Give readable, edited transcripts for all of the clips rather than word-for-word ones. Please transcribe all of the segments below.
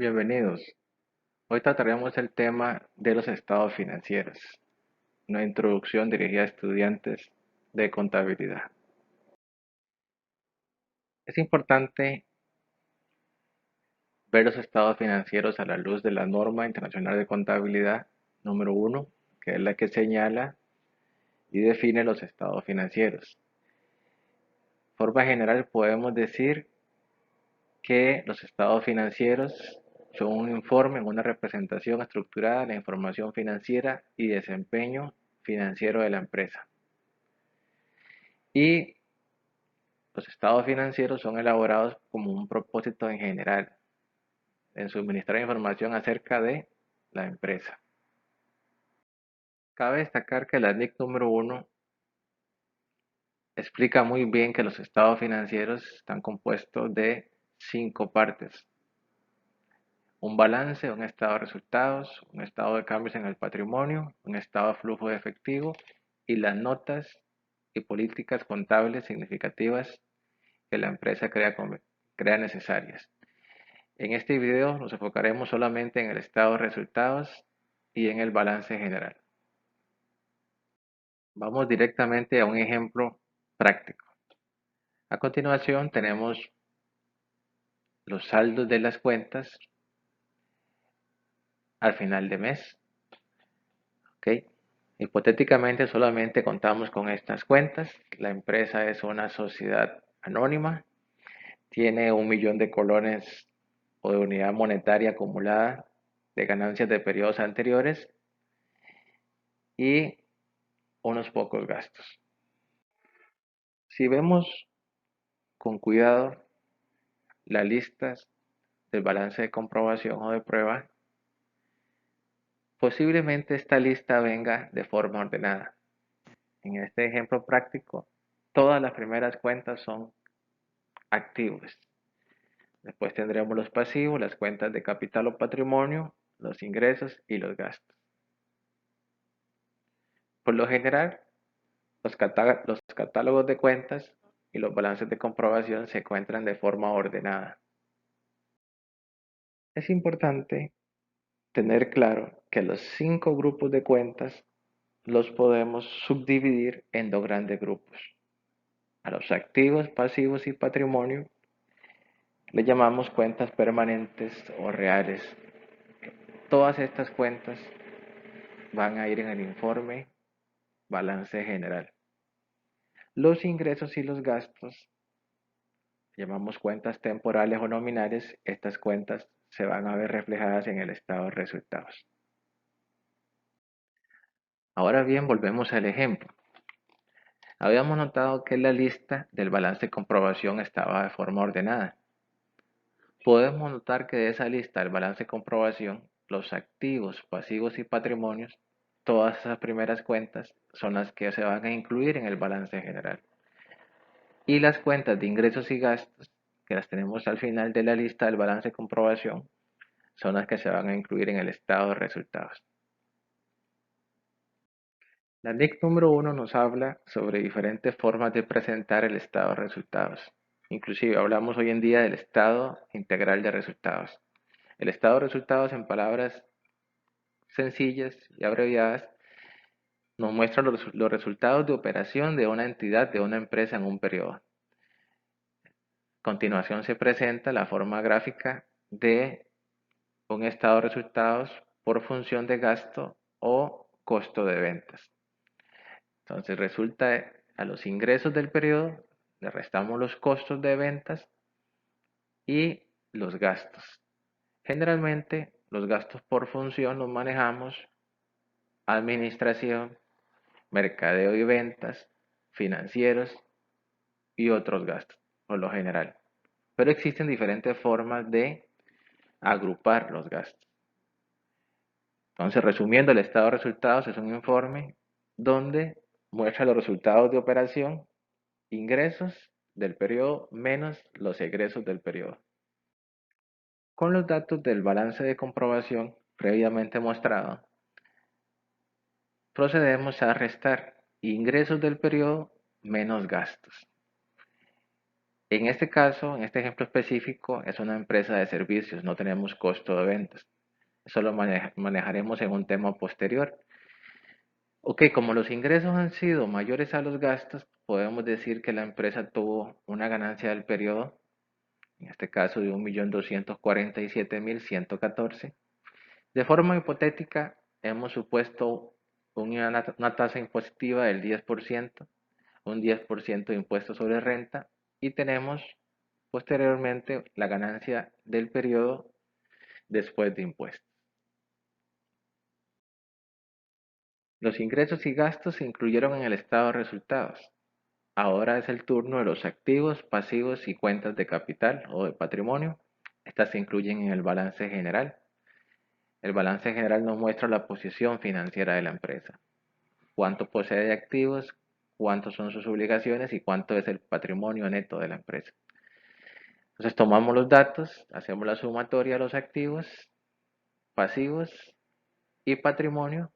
Bienvenidos. Hoy trataremos el tema de los estados financieros, una introducción dirigida a estudiantes de contabilidad. Es importante ver los estados financieros a la luz de la norma internacional de contabilidad número 1, que es la que señala y define los estados financieros. De forma general podemos decir que los estados financieros son un informe, una representación estructurada de la información financiera y desempeño financiero de la empresa. Y los estados financieros son elaborados como un propósito en general, en suministrar información acerca de la empresa. Cabe destacar que la NIC número 1 explica muy bien que los estados financieros están compuestos de 5 partes. Un balance, un estado de resultados, un estado de cambios en el patrimonio, un estado de flujo de efectivo y las notas y políticas contables significativas que la empresa crea necesarias. En este video nos enfocaremos solamente en el estado de resultados y en el balance general. Vamos directamente a un ejemplo práctico. A continuación tenemos los saldos de las cuentas al final de mes. ¿Okay? Hipotéticamente solamente contamos con estas cuentas. La empresa es una sociedad anónima. Tiene 1.000.000 de colones o de unidad monetaria acumulada de ganancias de periodos anteriores y unos pocos gastos. Si vemos con cuidado las listas del balance de comprobación o de prueba, posiblemente esta lista venga de forma ordenada. En este ejemplo práctico, todas las primeras cuentas son activos. Después tendremos los pasivos, las cuentas de capital o patrimonio, los ingresos y los gastos. Por lo general, los catálogos de cuentas y los balances de comprobación se encuentran de forma ordenada. Es importante tener claro que los 5 grupos de cuentas los podemos subdividir en 2 grandes grupos. A los activos, pasivos y patrimonio le llamamos cuentas permanentes o reales. Todas estas cuentas van a ir en el informe balance general. Los ingresos y los gastos, llamamos cuentas temporales o nominales, estas cuentas se van a ver reflejadas en el estado de resultados. Ahora bien, volvemos al ejemplo. Habíamos notado que la lista del balance de comprobación estaba de forma ordenada. Podemos notar que de esa lista del balance de comprobación, los activos, pasivos y patrimonios, todas esas primeras cuentas son las que se van a incluir en el balance general. Y las cuentas de ingresos y gastos, que las tenemos al final de la lista del balance de comprobación, son las que se van a incluir en el estado de resultados. La NIC número 1 nos habla sobre diferentes formas de presentar el estado de resultados. Inclusive hablamos hoy en día del estado integral de resultados. El estado de resultados, en palabras sencillas y abreviadas, nos muestra los resultados de operación de una entidad, de una empresa en un periodo. A continuación se presenta la forma gráfica de un estado de resultados por función de gasto o costo de ventas. Entonces resulta a los ingresos del periodo, le restamos los costos de ventas y los gastos. Generalmente los gastos por función los manejamos administración, mercadeo y ventas, financieros y otros gastos, por lo general. Pero existen diferentes formas de agrupar los gastos. Entonces, resumiendo, el estado de resultados es un informe donde muestra los resultados de operación, ingresos del periodo menos los egresos del periodo. Con los datos del balance de comprobación previamente mostrado, procedemos a restar ingresos del periodo menos gastos. En este caso, en este ejemplo específico, es una empresa de servicios, no tenemos costo de ventas. Eso lo manejaremos en un tema posterior. Ok, como los ingresos han sido mayores a los gastos, podemos decir que la empresa tuvo una ganancia del periodo, en este caso de 1.247.114. De forma hipotética, hemos supuesto una tasa impositiva del 10%, un 10% de impuesto sobre renta, y tenemos posteriormente la ganancia del periodo después de impuestos. Los ingresos y gastos se incluyeron en el estado de resultados. Ahora es el turno de los activos, pasivos y cuentas de capital o de patrimonio. Estas se incluyen en el balance general. El balance general nos muestra la posición financiera de la empresa, cuánto posee de activos, cuántos son sus obligaciones y cuánto es el patrimonio neto de la empresa. Entonces tomamos los datos, hacemos la sumatoria de los activos, pasivos y patrimonio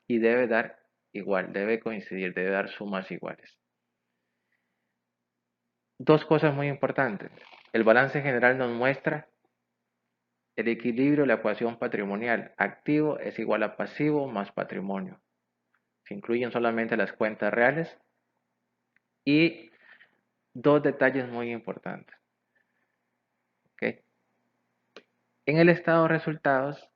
y debe dar igual, debe coincidir, debe dar sumas iguales. Dos cosas muy importantes. El balance general nos muestra el equilibrio de la ecuación patrimonial. Activo es igual a pasivo más patrimonio. Se incluyen solamente las cuentas reales. Y dos detalles muy importantes. ¿Okay? En el estado de resultados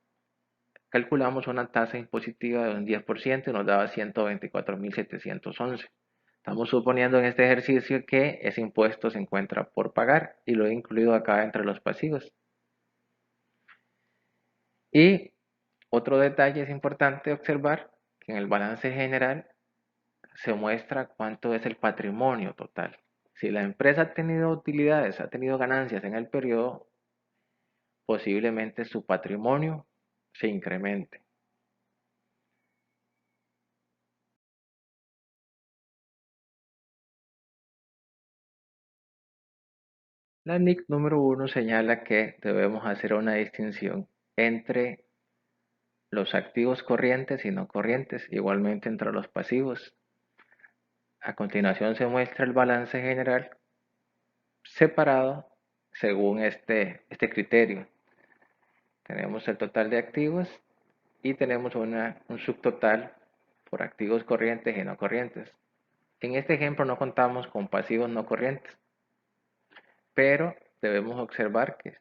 calculamos una tasa impositiva de un 10% y nos daba 124.711. Estamos suponiendo en este ejercicio que ese impuesto se encuentra por pagar y lo he incluido acá entre los pasivos. Y otro detalle es importante observar que en el balance general se muestra cuánto es el patrimonio total. Si la empresa ha tenido utilidades, ha tenido ganancias en el periodo, posiblemente su patrimonio se incremente. La NIC número 1 señala que debemos hacer una distinción entre los activos corrientes y no corrientes, igualmente entre los pasivos. A continuación se muestra el balance general separado según este criterio. Tenemos el total de activos y tenemos un subtotal por activos corrientes y no corrientes. En este ejemplo no contamos con pasivos no corrientes, pero debemos observar que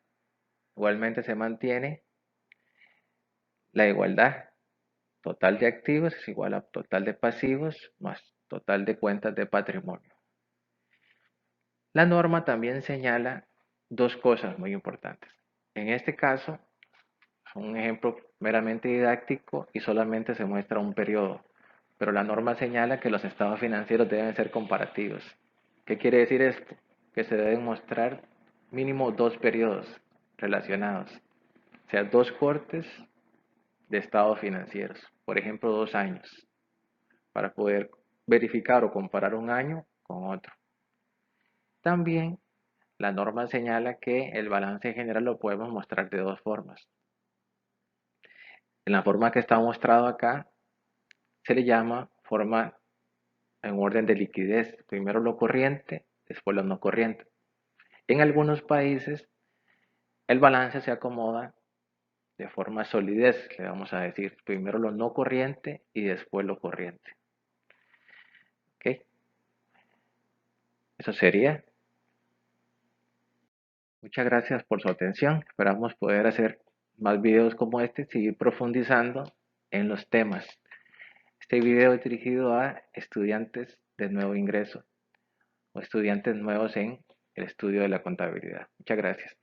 igualmente se mantiene la igualdad. Total de activos es igual a total de pasivos más total de cuentas de patrimonio. La norma también señala dos cosas muy importantes. En este caso, es un ejemplo meramente didáctico y solamente se muestra un periodo, pero la norma señala que los estados financieros deben ser comparativos. ¿Qué quiere decir esto? Que se deben mostrar mínimo dos periodos relacionados, o sea, dos cortes de estados financieros, por ejemplo, 2 años, para poder verificar o comparar un año con otro. También la norma señala que el balance general lo podemos mostrar de dos formas. En la forma que está mostrado acá, se le llama forma en orden de liquidez. Primero lo corriente, después lo no corriente. En algunos países, el balance se acomoda de forma solidez, le vamos a decir. Primero lo no corriente y después lo corriente. ¿Ok? Eso sería. Muchas gracias por su atención. Esperamos poder hacer más videos como este, seguir profundizando en los temas. Este video es dirigido a estudiantes de nuevo ingreso o estudiantes nuevos en el estudio de la contabilidad. Muchas gracias.